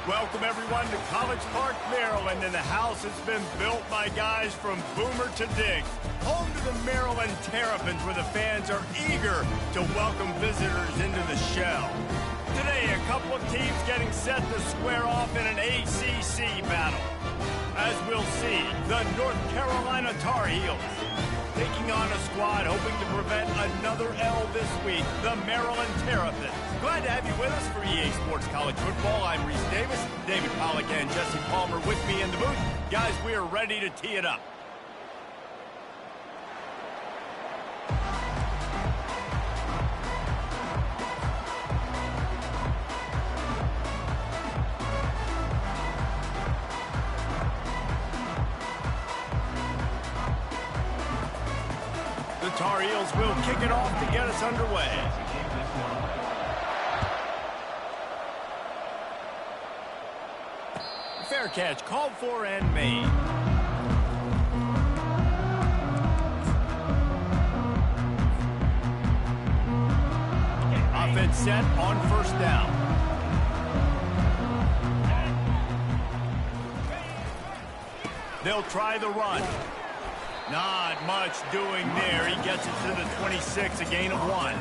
Welcome, everyone, to College Park, Maryland, and the house has been built by guys from Boomer to Dig. Home to the Maryland Terrapins, where the fans are eager to welcome visitors into the shell. Today, a couple of teams getting set to square off in an ACC battle. As we'll see, the North Carolina Tar Heels taking on a squad hoping to prevent another L this week, the Maryland Terrapins. Glad to have you with us for EA Sports College Football. I'm Reese Davis, David Pollack and Jesse Palmer with me in the booth. Guys, we are ready to tee it up. The Tar Heels will kick it off to get us underway. Fair catch called for and made. Offense set on first down. They'll try the run. Not much doing there. He gets it to the 26, a gain of 1.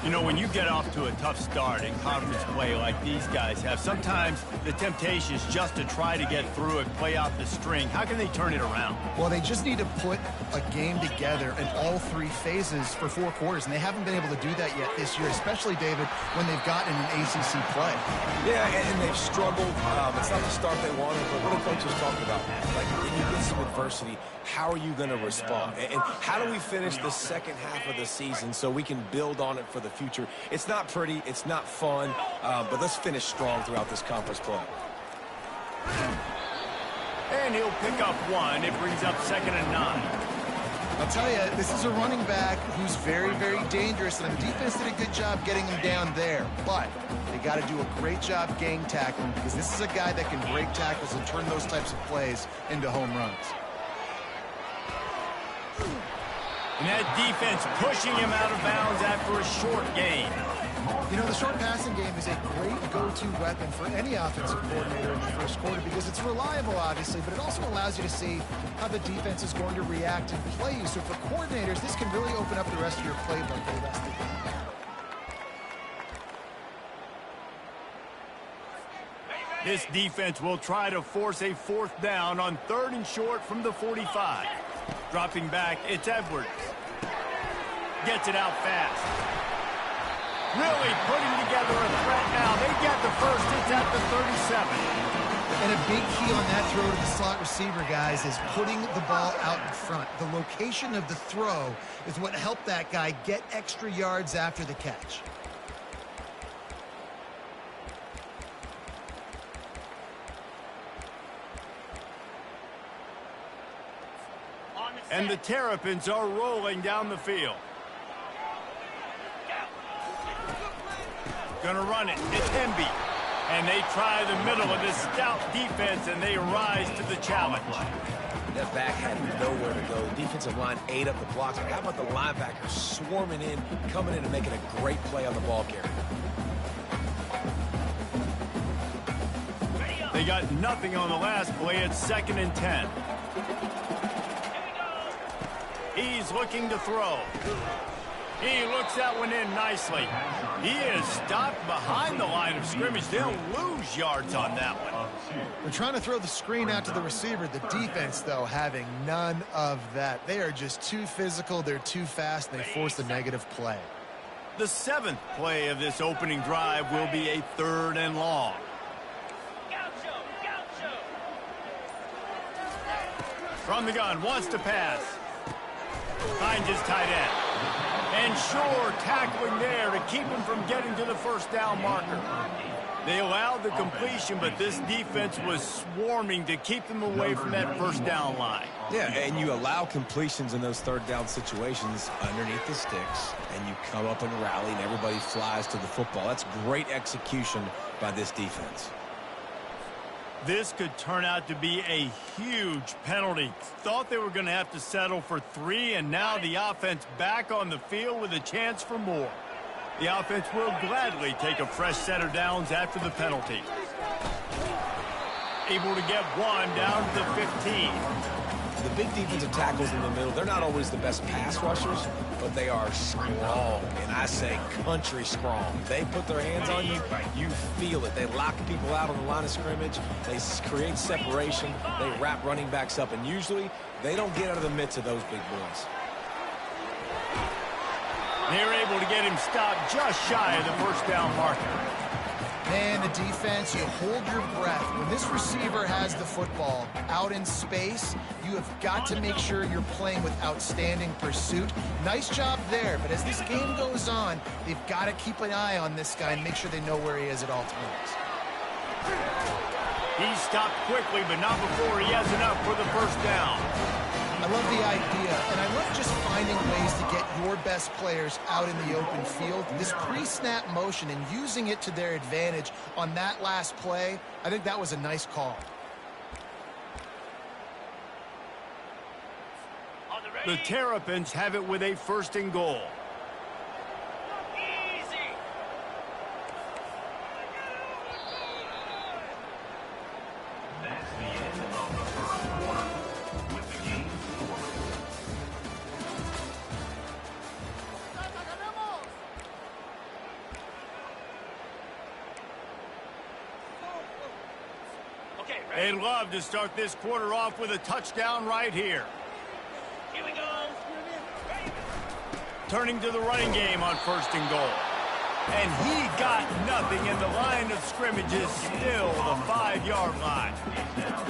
You know, when you get off to a tough start in conference play like these guys have, sometimes the temptation is just to try to get through it, play out the string. How can they turn it around? Well, they just need to put a game together in all three phases for 4 quarters, and they haven't been able to do that yet this year, especially, David, when they've gotten an ACC play. Yeah, and they've struggled. It's not the start they wanted, but what the coach was talking about, like when you get some adversity, how are you going to respond? And how do we finish the second half of the season so we can build on it for the future? It's not pretty, it's not fun, but let's finish strong throughout this conference play. And he'll pick up 1. It brings up 2nd and 9. I'll tell you, this is a running back who's very, very dangerous, and the defense did a good job getting him down there. But they got to do a great job gang tackling, because this is a guy that can break tackles and turn those types of plays into home runs. And that defense pushing him out of bounds after a short gain. You know, the short passing game is a great go-to weapon for any offensive coordinator in the first quarter because it's reliable, obviously, but it also allows you to see how the defense is going to react and play you. So for coordinators, this can really open up the rest of your playbook for the rest of the game. This defense will try to force a 4th down on 3rd and short from the 45. Dropping back, it's Edwards. Gets it out fast. Really putting together a threat now. They get the first. It's at the 37. And a big key on that throw to the slot receiver, guys, is putting the ball out in front. The location of the throw is what helped that guy get extra yards after the catch. And the Terrapins are rolling down the field. Gonna run it. It's Hemby. And they try the middle of this stout defense, and they rise to the challenge. That back had nowhere to go. The defensive line ate up the blocks. But how about the linebackers swarming in, coming in and making a great play on the ball carrier? They got nothing on the last play. It's 2nd and 10. He's looking to throw. He looks that one in nicely. He is stopped behind the line of scrimmage. They'll lose yards on that one. They're trying to throw the screen out to the receiver. The defense, though, having none of that. They are just too physical. They're too fast, and they force the negative play. The 7th play of this opening drive will be a 3rd and long. From the gun, wants to pass. Finds his tight end. And sure, tackling there to keep him from getting to the first down marker. They allowed the completion, but this defense was swarming to keep them away from that first down line. Yeah, and you allow completions in those 3rd down situations underneath the sticks, and you come up and rally, and everybody flies to the football. That's great execution by this defense. This could turn out to be a huge penalty. Thought they were going to have to settle for 3, and now the offense back on the field with a chance for more. The offense will gladly take a fresh set of downs after the penalty. able to get one down to the 15. The big defensive tackles in the middle, they're not always the best pass rushers, but they are strong, and I say country strong. They put their hands on you, you feel it. They lock people out on the line of scrimmage. They create separation. They wrap running backs up, and usually they don't get out of the midst of those big boys. They're able to get him stopped just shy of the first down marker. Man, the defense, you hold your breath. When this receiver has the football out in space, you have got to make sure you're playing with outstanding pursuit. Nice job there, but as this game goes on, they've got to keep an eye on this guy and make sure they know where he is at all times. He stopped quickly, but not before he has enough for the first down. I love the idea, and I love just finding ways to get your best players out in the open field. This pre-snap motion and using it to their advantage on that last play, I think that was a nice call. The Terrapins have it with a 1st and goal. They'd love to start this quarter off with a touchdown right here. Here we go. Turning to the running game on 1st and goal. And he got nothing, and the line of scrimmage is still the 5-yard line.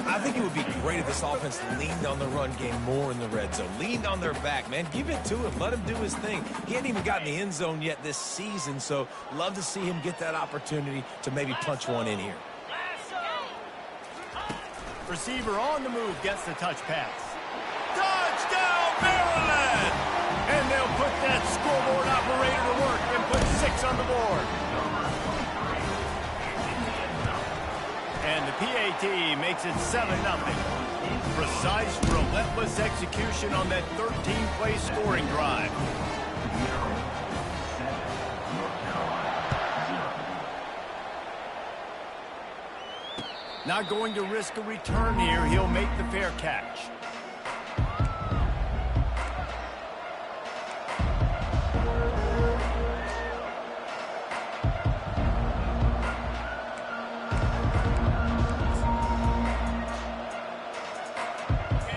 I think it would be great if this offense leaned on the run game more in the red zone. Leaned on their back, man. Give it to him. Let him do his thing. He hadn't even gotten the end zone yet this season, so love to see him get that opportunity to maybe punch one in here. Receiver on the move gets the touch pass. Touchdown, Maryland! And they'll put that scoreboard operator to work and put 6 on the board. And the PAT makes it 7-0. Precise, relentless execution on that 13-play scoring drive. Not going to risk a return here. He'll make the fair catch.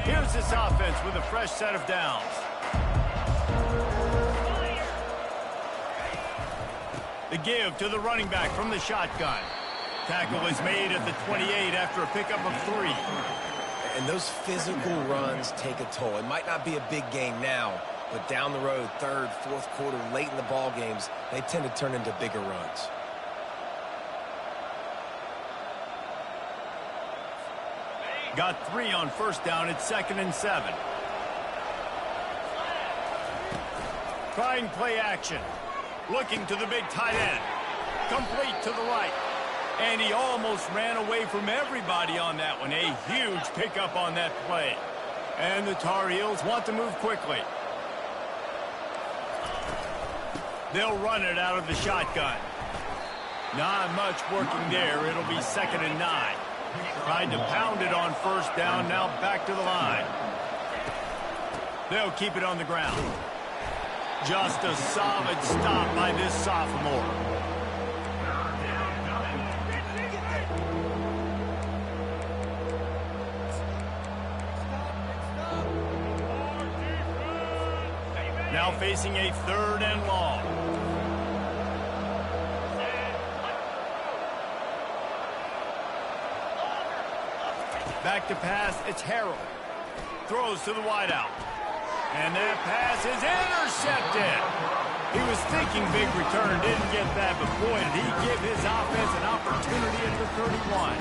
Here's this offense with a fresh set of downs. The give to the running back from the shotgun. Tackle is made at the 28 after a pickup of 3. And those physical runs take a toll. It might not be a big game now, but down the road, 3rd, 4th quarter, late in the ball games, they tend to turn into bigger runs. Got 3 on 1st down. It's 2nd and 7. Trying play action. Looking to the big tight end. Complete to the right. And he almost ran away from everybody on that one. A huge pickup on that play. And the Tar Heels want to move quickly. They'll run it out of the shotgun. Not much working there. It'll be 2nd and 9. Tried to pound it on 1st down. Now back to the line. They'll keep it on the ground. Just a solid stop by this sophomore. Now facing a 3rd and long. Back to pass, it's Harrell. Throws to the wideout. And that pass is intercepted. He was thinking big return, didn't get that, but boy, did he give his offense an opportunity at the 31.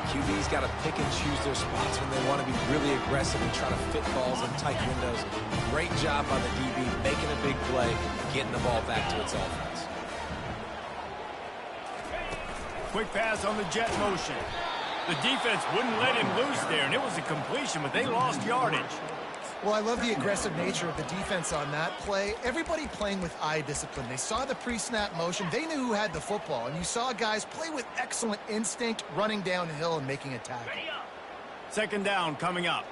QB's got to pick and choose their spots when they want to be really aggressive and try to fit balls in tight windows. Great job by the DB, making a big play, getting the ball back to its offense. Quick pass on the jet motion. The defense wouldn't let him loose there, and it was a completion, but they lost yardage. Well, I love the aggressive nature of the defense on that play. Everybody playing with eye discipline. They saw the pre-snap motion. They knew who had the football. And you saw guys play with excellent instinct, running downhill and making a tackle. Second down coming up.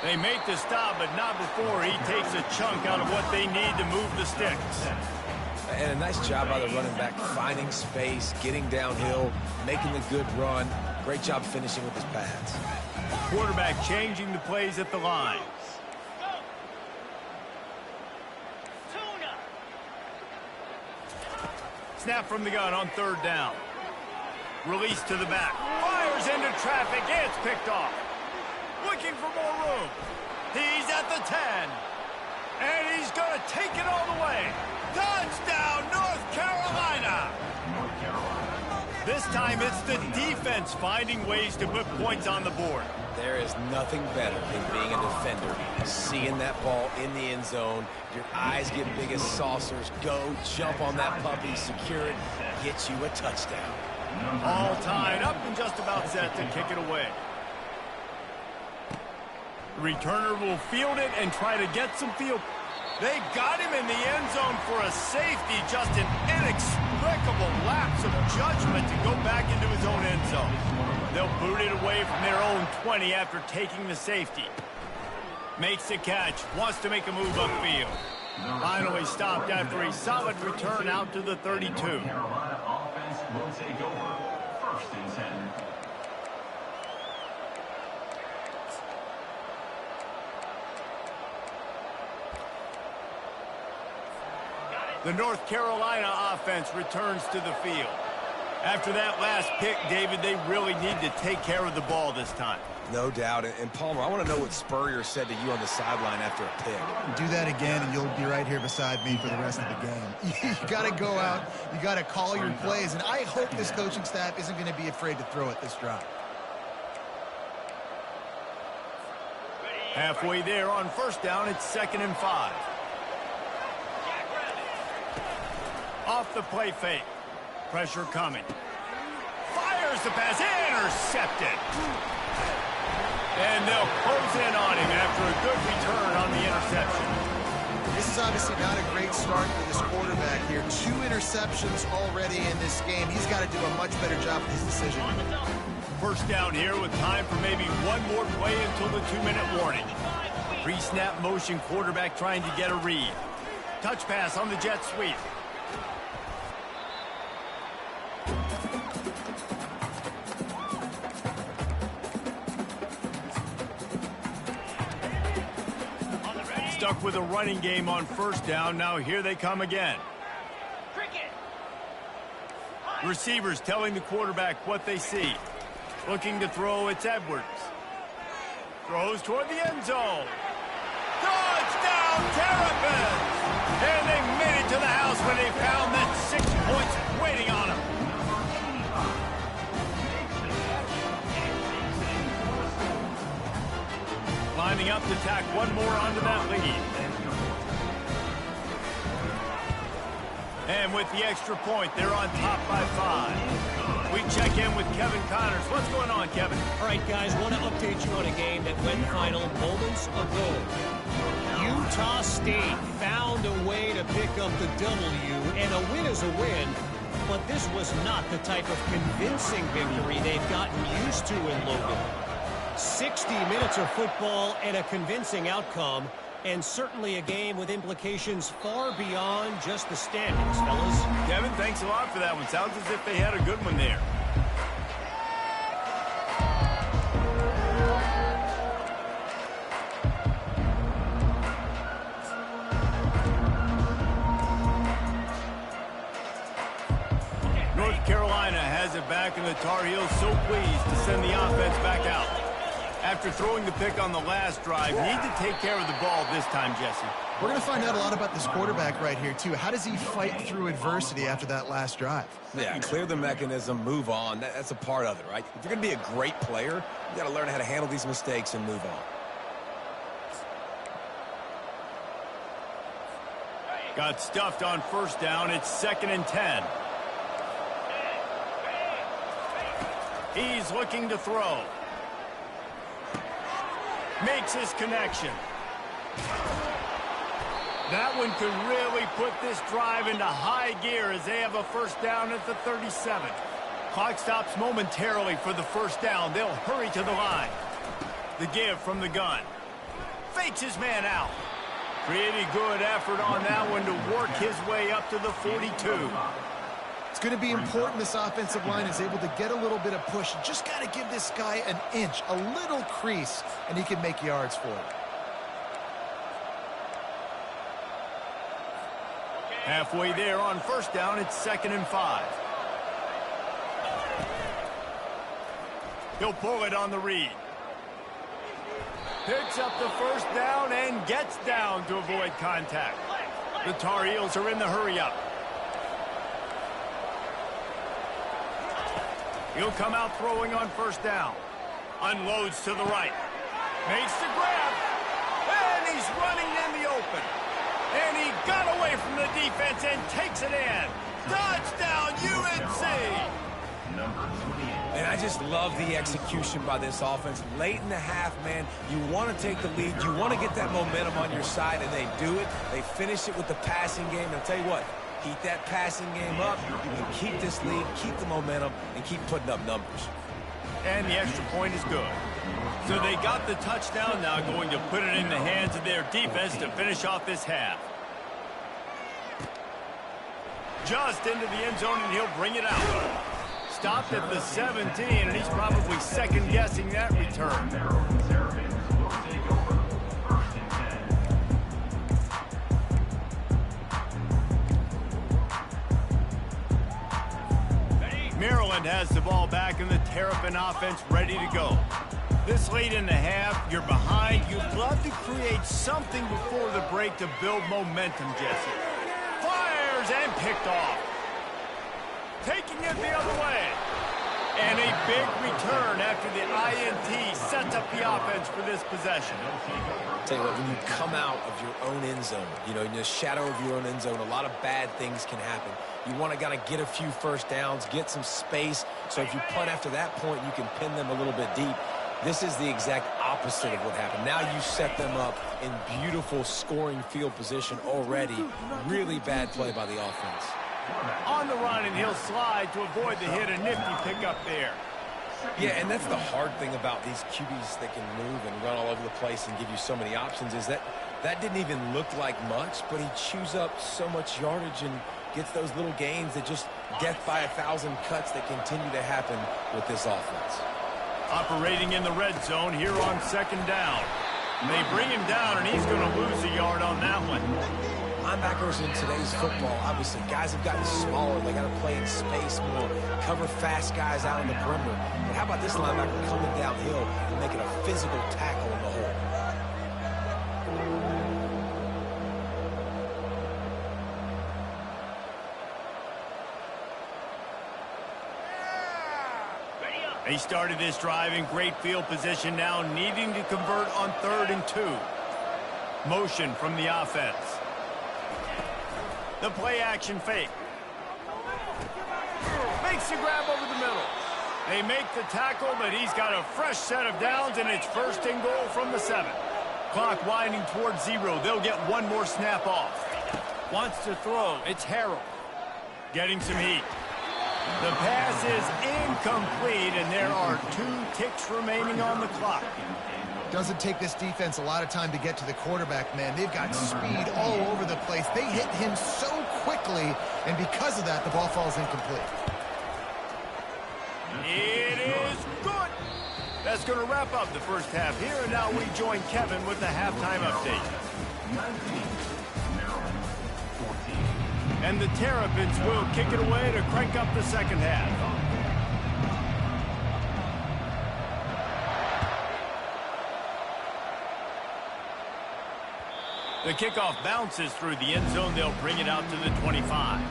They make the stop, but not before he takes a chunk out of what they need to move the sticks. And a nice job by the running back, finding space, getting downhill, making the good run. Great job finishing with his pads. Quarterback changing the plays at the line. Snap from the gun on third down. Release to the back. Fires into traffic. It's picked off. Looking for more room. He's at the 10. And he's going to take it all the way. Touchdown, North Carolina. This time it's the defense finding ways to put points on the board. There is nothing better than being a defender. Seeing that ball in the end zone, your eyes get big as saucers. Go, jump on that puppy, secure it, get you a touchdown. All tied up and just about set to kick it away. The returner will field it and try to get some field. They got him in the end zone for a safety. Just an inexplicable lapse of judgment to go back into his own end zone. They'll boot it away from their own 20 after taking the safety. Makes the catch. Wants to make a move upfield. Finally stopped after a solid return out to the 32. Carolina offense will take over. 1st and 10. The North Carolina offense returns to the field. After that last pick, David, they really need to take care of the ball this time. No doubt. And Palmer, I want to know what Spurrier said to you on the sideline after a pick. Do that again, and you'll be right here beside me for the rest of the game. You got to go out. You got to call your plays, and I hope this coaching staff isn't going to be afraid to throw it this drive. Halfway there on first down, it's 2nd and 5. Off the play fake. Pressure coming. Fires the pass. Intercepted. And they'll close in on him after a good return on the interception. This is obviously not a great start for this quarterback here. 2 interceptions already in this game. He's got to do a much better job with his decision. First down here with time for maybe one more play until the 2-minute warning. Pre-snap motion quarterback trying to get a read. Touch pass on the jet sweep. Stuck with a running game on first down. Now here they come again. Receivers telling the quarterback what they see. Looking to throw, it's Edwards. Throws toward the end zone. Touchdown, Terrapins! And they made it to the house when they found that 6 points waiting on them. Lining up to tack one more onto that lead. And with the extra point, they're on top by 5. We check in with Kevin Connors. What's going on, Kevin? All right, guys, want to update you on a game that went final moments ago. Utah State found a way to pick up the W, and a win is a win, but this was not the type of convincing victory they've gotten used to in Logan. 60 minutes of football and a convincing outcome, and certainly a game with implications far beyond just the standings, fellas. Kevin, thanks a lot for that one. Sounds as if they had a good one there. North Carolina has it back, and the Tar Heels so pleased to send the offense back out. After throwing the pick on the last drive, need to take care of the ball this time, Jesse. We're going to find out a lot about this quarterback right here, too. How does he fight through adversity after that last drive? Yeah, clear the mechanism, move on. That's a part of it, right? If you're going to be a great player, you got to learn how to handle these mistakes and move on. Got stuffed on first down. It's 2nd and 10. He's looking to throw. Makes his connection. That one could really put this drive into high gear as they have a first down at the 37. Clock stops momentarily for the first down. They'll hurry to the line. The give from the gun. Fakes his man out. Pretty good effort on that one to work his way up to the 42. It's going to be important this offensive line is able to get a little bit of push. You just got to give this guy an inch, a little crease, and he can make yards for it. Halfway there on first down, it's 2nd and 5. He'll pull it on the read. Picks up the first down and gets down to avoid contact. The Tar Heels are in the hurry-up. He'll come out throwing on first down. Unloads to the right. Makes the grab. And he's running in the open. And he got away from the defense and takes it in. Touchdown, UNC! And I just love the execution by this offense. Late in the half, man, you want to take the lead. You want to get that momentum on your side, and they do it. They finish it with the passing game. And I'll tell you what, keep that passing game up. You can keep this lead, keep the momentum, and keep putting up numbers. And the extra point is good. So they got the touchdown, now going to put it in the hands of their defense to finish off this half. Just into the end zone, and he'll bring it out. Stopped at the 17, and he's probably second-guessing that return. Maryland has the ball back in the Terrapin offense ready to go. This late in the half, you're behind. You'd love to create something before the break to build momentum, Jesse. Fires and picked off. Taking it the other way. And a big return after the INT sets up the offense for this possession. Tell you what, when you come out of your own end zone, in the shadow of your own end zone, a lot of bad things can happen. You want to kind of get a few first downs, get some space, so if you punt after that point, you can pin them a little bit deep. This is the exact opposite of what happened. Now you set them up in beautiful scoring field position already. Really bad play by the offense. On the run, and he'll slide to avoid the hit. A nifty pickup there. Yeah, and that's the hard thing about these QBs that can move and run all over the place and give you so many options is that didn't even look like much, but he chews up so much yardage and gets those little gains that just death by 1,000 cuts that continue to happen with this offense. Operating in the red zone here on second down. They bring him down, and he's going to lose a yard on that one. Linebackers in today's football, obviously, guys have gotten smaller. They got to play in space more, cover fast guys out on the perimeter. But how about this linebacker coming downhill and making a physical tackle in the hole? He started this drive in great field position, now needing to convert on 3rd and 2. Motion from the offense. The play action fake. Makes the grab over the middle. They make the tackle, but he's got a fresh set of downs, and it's 1st and goal from the 7. Clock winding towards 0. They'll get one more snap off. Wants to throw. It's Harrell. Getting some heat. The pass is incomplete, and there are 2 ticks remaining on the clock. Doesn't take this defense a lot of time to get to the quarterback, man. They've got speed all over the place. They hit him so quickly, and because of that, the ball falls incomplete. It is good. That's going to wrap up the first half here, and now we join Kevin with the halftime update. And the Terrapins will kick it away to crank up the second half. The kickoff bounces through the end zone. They'll bring it out to the 25.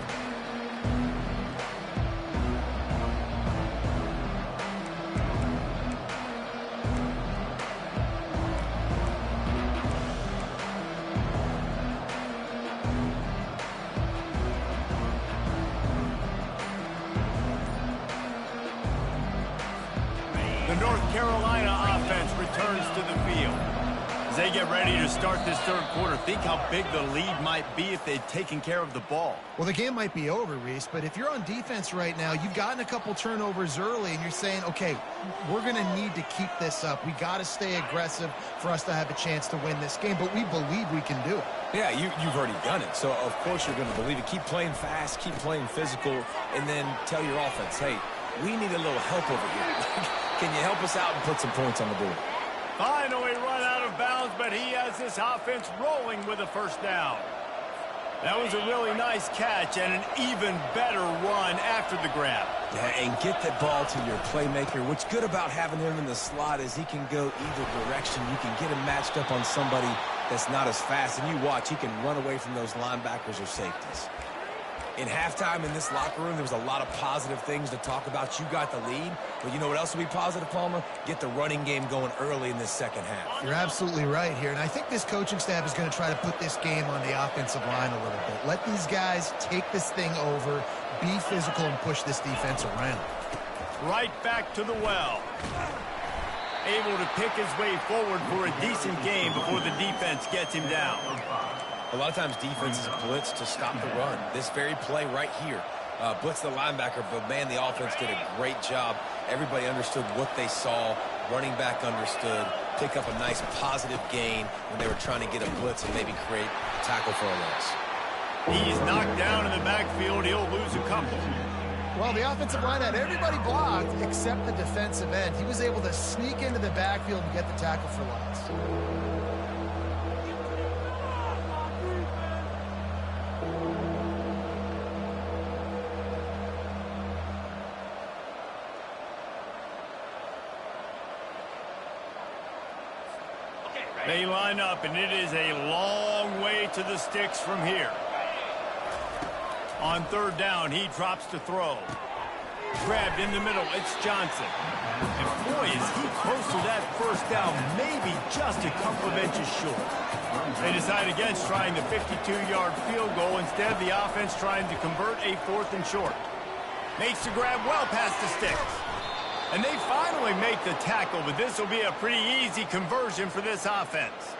returns to the field. As they get ready to start this third quarter, think how big the lead might be if they'd taken care of the ball. Well, the game might be over, Reese, but if you're on defense right now, you've gotten a couple turnovers early, and you're saying, okay, we're going to need to keep this up. We got to stay aggressive for us to have a chance to win this game, but we believe we can do it. Yeah, you've already done it, so of course you're going to believe it. Keep playing fast, keep playing physical, and then tell your offense, hey, we need a little help over here. Can you help us out and put some points on the board? Finally run out of bounds, but he has this offense rolling with a first down. That was a really nice catch and an even better run after the grab. Yeah, and get that ball to your playmaker. What's good about having him in the slot is he can go either direction. You can get him matched up on somebody that's not as fast, and you watch, he can run away from those linebackers or safeties. In halftime in this locker room, there was a lot of positive things to talk about. You got the lead, but you know what else will be positive, Palmer? Get the running game going early in this second half. You're absolutely right here, and I think this coaching staff is going to try to put this game on the offensive line a little bit. Let these guys take this thing over, be physical, and push this defense around. Right back to the well. Able to pick his way forward for a decent game before the defense gets him down. A lot of times defenses blitz to stop the run. This very play right here, blitz the linebacker, but man, the offense did a great job. Everybody understood what they saw. Running back understood. Pick up a nice positive gain when they were trying to get a blitz and maybe create a tackle for a loss. He's knocked down in the backfield. He'll lose a couple. Well, the offensive line had everybody blocked except the defensive end. He was able to sneak into the backfield and get the tackle for loss. They line up, and it is a long way to the sticks from here. On third down, he drops to throw. Grabbed in the middle, it's Johnson. And boy, is he close to that first down, maybe just a couple of inches short. They decide against trying the 52-yard field goal. Instead, the offense trying to convert a 4th and short. Makes the grab well past the sticks. And they finally make the tackle, but this will be a pretty easy conversion for this offense.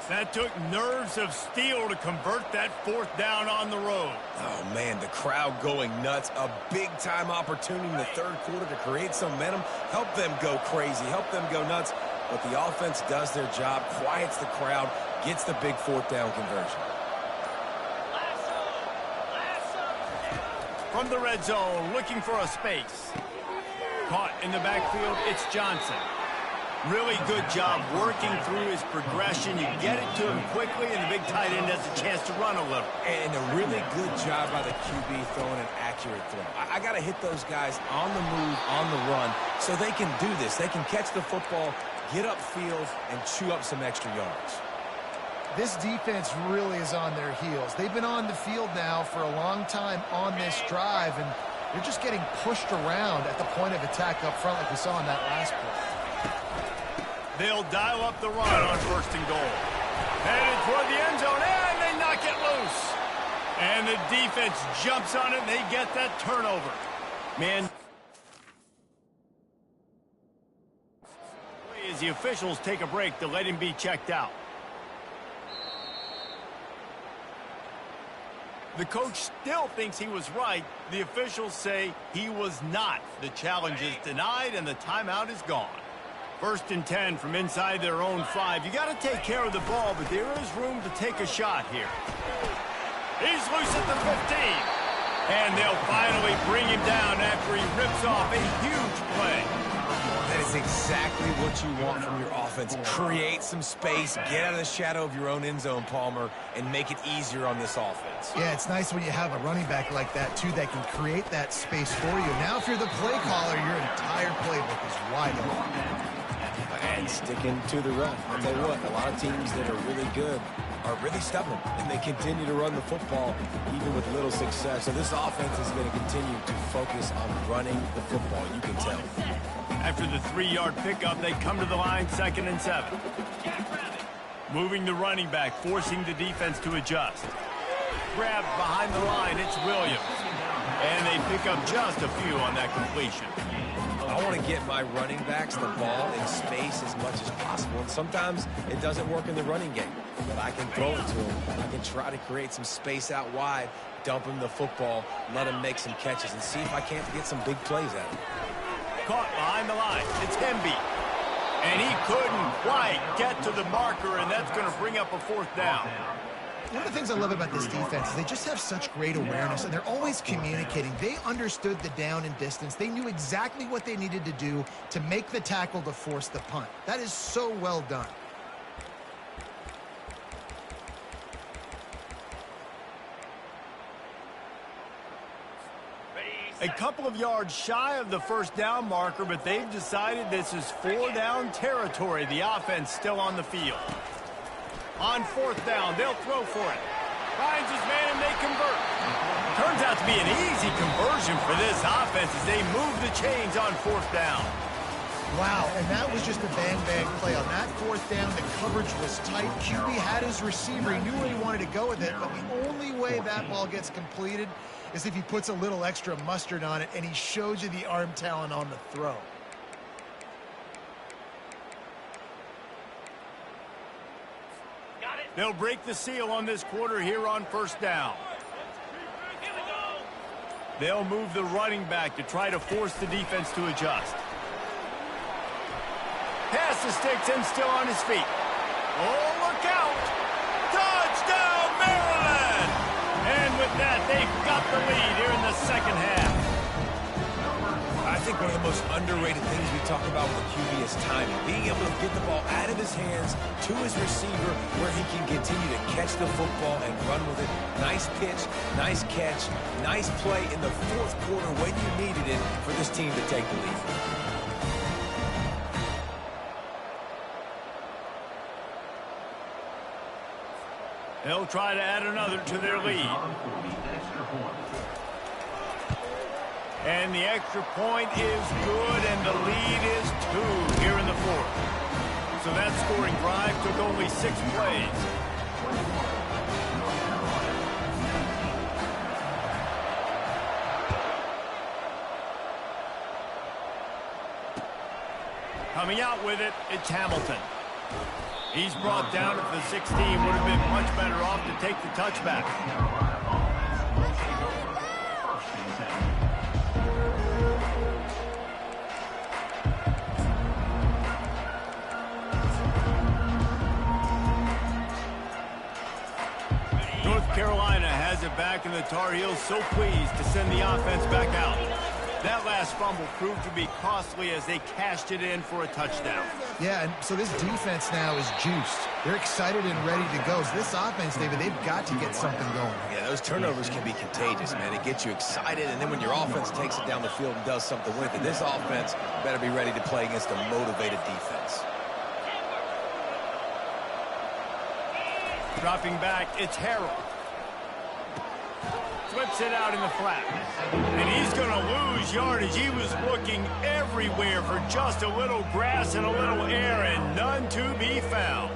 That took nerves of steel to convert that 4th down on the road. Oh, man, the crowd going nuts. A big-time opportunity in the third quarter to create some momentum. Help them go crazy. Help them go nuts. But the offense does their job, quiets the crowd, gets the big 4th down conversion. From the red zone, looking for a space. Caught in the backfield, it's Johnson. Really good job working through his progression. You get it to him quickly, and the big tight end has a chance to run a little. And a really good job by the QB throwing an accurate throw. I got to hit those guys on the move, on the run, so they can do this. They can catch the football, get upfield, and chew up some extra yards. This defense really is on their heels. They've been on the field now for a long time on this drive, and they're just getting pushed around at the point of attack up front like we saw in that last play. They'll dial up the run on 1st and goal. Headed toward the end zone, and they knock it loose. And the defense jumps on it, and they get that turnover. Man, as the officials take a break to let him be checked out. The coach still thinks he was right. The officials say he was not. The challenge is denied, and the timeout is gone. 1st and 10 from inside their own 5. You got to take care of the ball, but there is room to take a shot here. He's loose at the 15. And they'll finally bring him down after he rips off a huge play. That is exactly what you want from your offense. Create some space, get out of the shadow of your own end zone, Palmer, and make it easier on this offense. Yeah, it's nice when you have a running back like that, too, that can create that space for you. Now, if you're the play caller, your entire playbook is wide open. And sticking to the run. I'll tell you what, a lot of teams that are really good are really stubborn, and they continue to run the football even with little success. So this offense is going to continue to focus on running the football, you can tell. After the 3-yard pickup, they come to the line 2nd and 7. Moving the running back, forcing the defense to adjust. Grabbed behind the line, it's Williams. And they pick up just a few on that completion. I want to get my running backs the ball in space as much as possible. And sometimes it doesn't work in the running game, but I can throw it to him. I can try to create some space out wide, dump him the football, let him make some catches, and see if I can't get some big plays at him. Caught behind the line. It's Hemby. And he couldn't quite get to the marker, and that's going to bring up a fourth down. One of the things I love about this defense is they just have such great awareness, and they're always communicating. They understood the down and distance. They knew exactly what they needed to do to make the tackle to force the punt. That is so well done. A couple of yards shy of the first down marker, but they've decided this is 4-down territory. The offense still on the field. On fourth down, they'll throw for it. Finds his man, and they convert. Turns out to be an easy conversion for this offense as they move the chains on fourth down. Wow, and that was just a bang-bang play. On that fourth down, the coverage was tight. QB had his receiver. He knew where he wanted to go with it, but the only way that ball gets completed is if he puts a little extra mustard on it, and he shows you the arm talent on the throw. They'll break the seal on this quarter here on first down. They'll move the running back to try to force the defense to adjust. Pass the sticks and still on his feet. Oh, look out! Touchdown, Maryland! And with that, they've got the lead here in the second half. I think one of the most underrated things we talk about with the QB is timing. Being able to get the ball out of his hands to his receiver where he can continue to catch the football and run with it. Nice pitch, nice catch, nice play in the fourth quarter when you needed it for this team to take the lead. They'll try to add another to their lead. And the extra point is good, and the lead is 2 here in the fourth. So that scoring drive took only 6 plays. Coming out with it, it's Hamilton. He's brought down at the 16, would have been much better off to take the touchback. North Carolina has it back, and the Tar Heels so pleased to send the offense back out. That last fumble proved to be costly as they cashed it in for a touchdown. Yeah, and so this defense now is juiced. They're excited and ready to go. So this offense, David, they've got to get something going. Yeah, those turnovers can be contagious, man. It gets you excited, and then when your offense takes it down the field and does something with it, this offense better be ready to play against a motivated defense. Dropping back, it's Harold. Flips it out in the flat. And he's going to lose yardage. He was looking everywhere for just a little grass and a little air, and none to be found.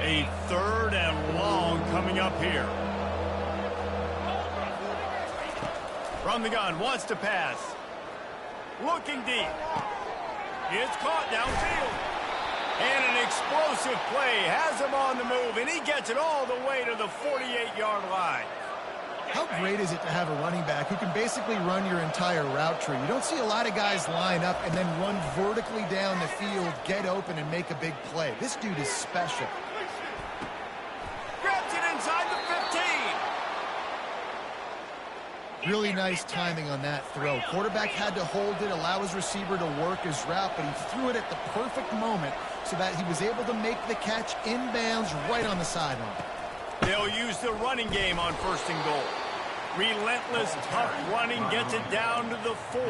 A 3rd and long coming up here. From the gun, wants to pass. Looking deep. It's caught downfield. And an explosive play has him on the move, and he gets it all the way to the 48-yard line. How great is it to have a running back who can basically run your entire route tree? You don't see a lot of guys line up and then run vertically down the field, get open, and make a big play. This dude is special. Grabs it inside the 15. Really nice timing on that throw. Quarterback had to hold it, allow his receiver to work his route, but he threw it at the perfect moment so that he was able to make the catch inbounds right on the sideline. They'll use the running game on 1st and goal. Relentless, tough running gets it down to the 4.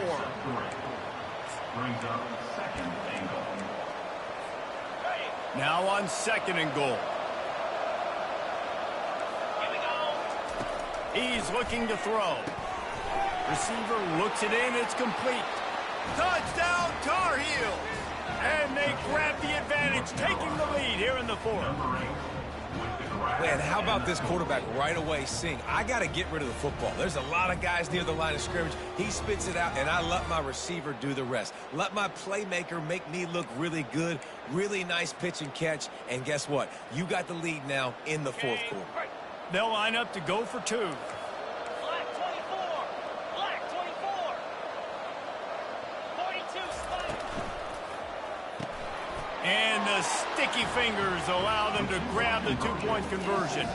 Brings up 2nd and goal. Now on 2nd and goal. He's looking to throw. Receiver looks it in. It's complete. Touchdown, Tar Heels. And they grab the advantage, taking the lead here in the 4th. Man, how about this quarterback right away seeing, I got to get rid of the football. There's a lot of guys near the line of scrimmage. He spits it out, and I let my receiver do the rest. Let my playmaker make me look really good, really nice pitch and catch, and guess what? You got the lead now in the fourth quarter. They'll line up to go for 2. Black 24. Black 24. 42 spike. And the sticky fingers allow them to grab the 2-point conversion.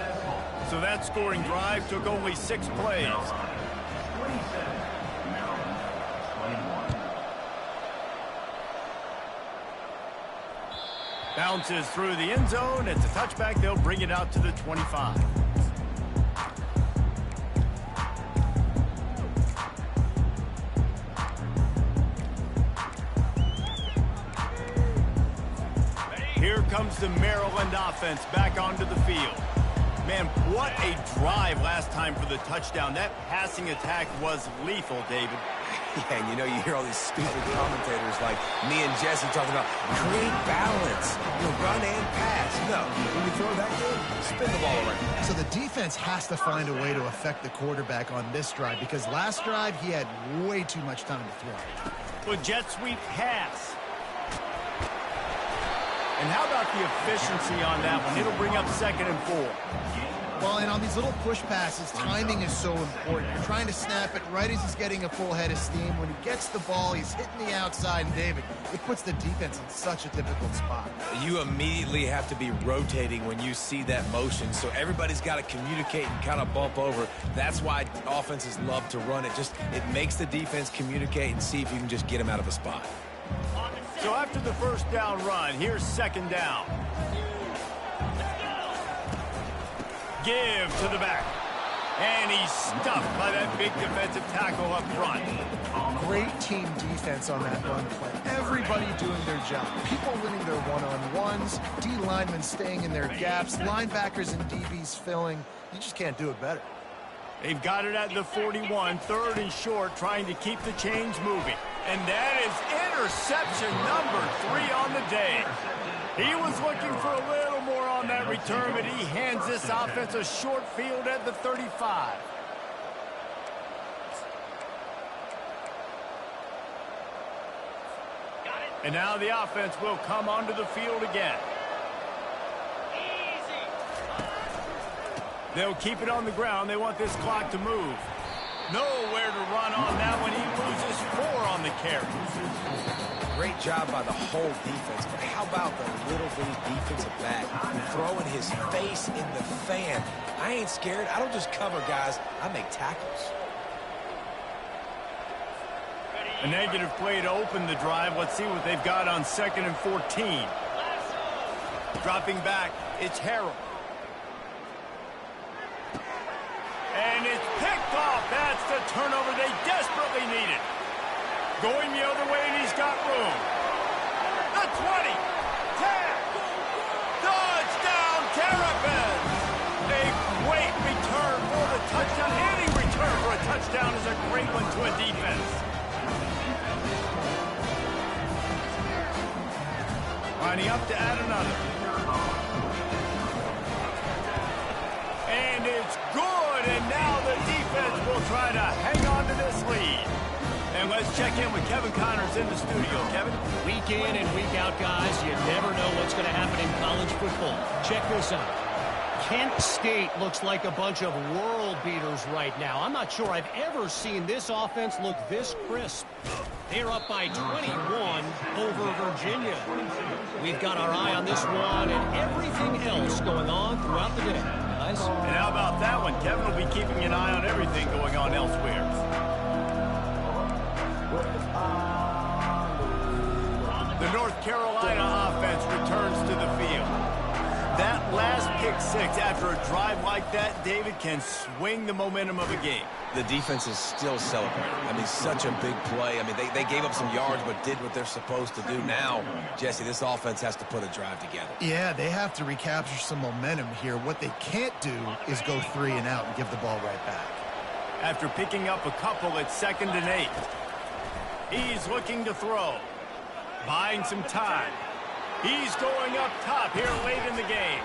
So that scoring drive took only 6 plays. Bounces through the end zone. It's a touchback. They'll bring it out to the 25. Here comes the Maryland offense back onto the field. Man, what a drive last time for the touchdown. That passing attack was lethal, David. Yeah, and you hear all these stupid commentators like me and Jesse talking about create balance, run and pass. No, when you throw that good, spin the ball around. So the defense has to find a way to affect the quarterback on this drive because last drive he had way too much time to throw. With jet sweep pass. And how about the efficiency on that one? It'll bring up 2nd and 4. Well, and on these little push passes, timing is so important. You're trying to snap it right as he's getting a full head of steam. When he gets the ball, he's hitting the outside, and David, it puts the defense in such a difficult spot. You immediately have to be rotating when you see that motion, so everybody's got to communicate and kind of bump over. That's why offenses love to run it. It makes the defense communicate and see if you can just get him out of a spot. So after the first down run, here's 2nd down. Give to the back. And he's stuffed by that big defensive tackle up front. Great team defense on that run play. Everybody doing their job. People winning their one-on-ones, D linemen staying in their gaps, linebackers and DBs filling. You just can't do it better. They've got it at the 41, 3rd and short, trying to keep the chains moving. And that is interception number 3 on the day. He was looking for a little more on that return, but he hands this offense a short field at the 35. And now the offense will come onto the field again. They'll keep it on the ground. They want this clock to move. Nowhere to run on that one. He loses 4 on the carry. Great job by the whole defense, but how about the little bitty defensive back throwing his face in the fan? I ain't scared. I don't just cover guys. I make tackles. A negative play to open the drive. Let's see what they've got on 2nd and 14. Dropping back, it's Harrell. And it's picked off. That's the turnover they desperately needed. Going the other way, and he's got room. The 20. 10. Touchdown, Terrapins. A great return for the touchdown. Any return for a touchdown is a great one to a defense. Lining up to add another. And it's good, and now the defense will try to hang on to this lead. And let's check in with Kevin Connors in the studio. Kevin? Week in and week out, guys, you never know what's going to happen in college football. Check this out. Kent State looks like a bunch of world beaters right now. I'm not sure I've ever seen this offense look this crisp. They're up by 21 over Virginia. We've got our eye on this one and everything else going on throughout the day. Guys? And how about that one? Kevin will be keeping an eye on everything going on elsewhere. The North Carolina offense returns to the field. That last pick six after a drive like that, David, can swing the momentum of a game. The defense is still celebrating. I mean, such a big play. I mean, they gave up some yards but did what they're supposed to do. Now, Jesse, this offense has to put a drive together. Yeah, they have to recapture some momentum here. What they can't do is go 3 and out and give the ball right back. After picking up a couple at 2nd and 8. He's looking to throw. Buying some time. He's going up top here late in the game.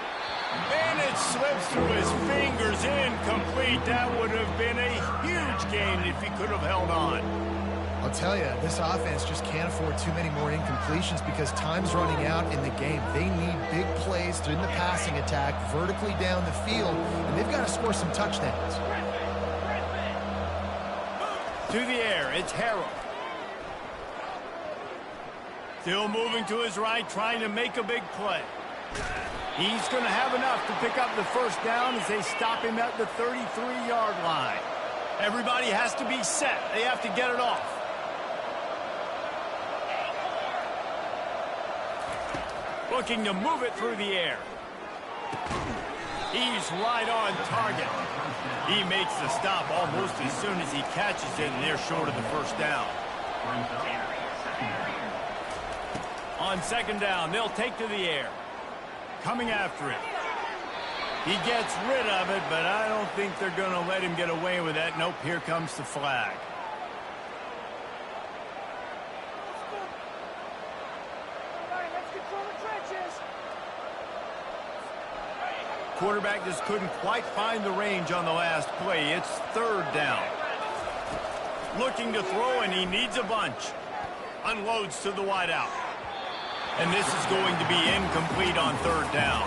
And it slips through his fingers, incomplete. That would have been a huge gain if he could have held on. I'll tell you, this offense just can't afford too many more incompletions because time's running out in the game. They need big plays in the passing attack, vertically down the field, and they've got to score some touchdowns. To the air, it's Harrell. Still moving to his right, trying to make a big play. He's going to have enough to pick up the first down as they stop him at the 33-yard line. Everybody has to be set. They have to get it off. Looking to move it through the air. He's right on target. He makes the stop almost as soon as he catches it, and they're short of the first down. On second down, they'll take to the air. Coming after it. He gets rid of it, but I don't think they're going to let him get away with that. Nope, here comes the flag. Quarterback just couldn't quite find the range on the last play. It's third down. Looking to throw, and he needs a bunch. Unloads to the wideout. And this is going to be incomplete on third down.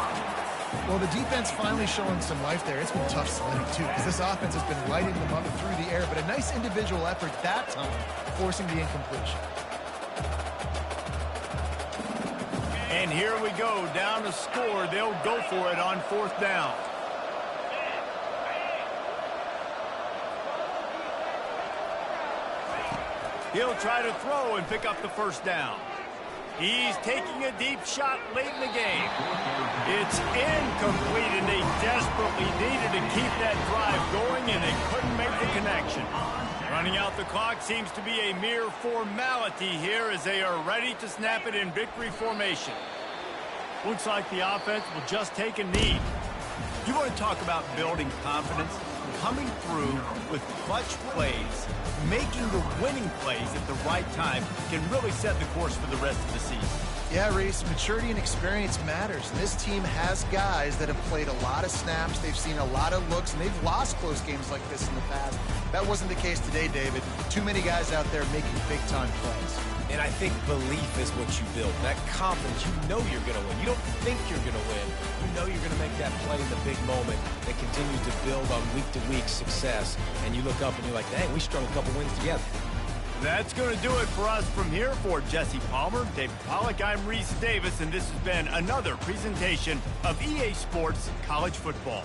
Well, the defense finally showing some life there. It's been tough sledding, too, because this offense has been lighting them up through the air, but a nice individual effort that time, forcing the incompletion. And here we go, down to score. They'll go for it on fourth down. He'll try to throw and pick up the first down. He's taking a deep shot late in the game. It's incomplete, and they desperately needed to keep that drive going, and they couldn't make the connection. Running out the clock seems to be a mere formality here as they are ready to snap it in victory formation. Looks like the offense will just take a knee. You want to talk about building confidence? Coming through with clutch plays, making the winning plays at the right time can really set the course for the rest of the season. Yeah, Reese, maturity and experience matters. And this team has guys that have played a lot of snaps. They've seen a lot of looks, and they've lost close games like this in the past. That wasn't the case today, David. Too many guys out there making big-time plays. And I think belief is what you build. That confidence, you know you're going to win. You don't think you're going to win. You know you're going to make that play in the big moment that continues to build on week-to-week success. And you look up and you're like, dang, we strung a couple wins together. That's going to do it for us from here. For Jesse Palmer, David Pollack, I'm Reese Davis, and this has been another presentation of EA Sports College Football.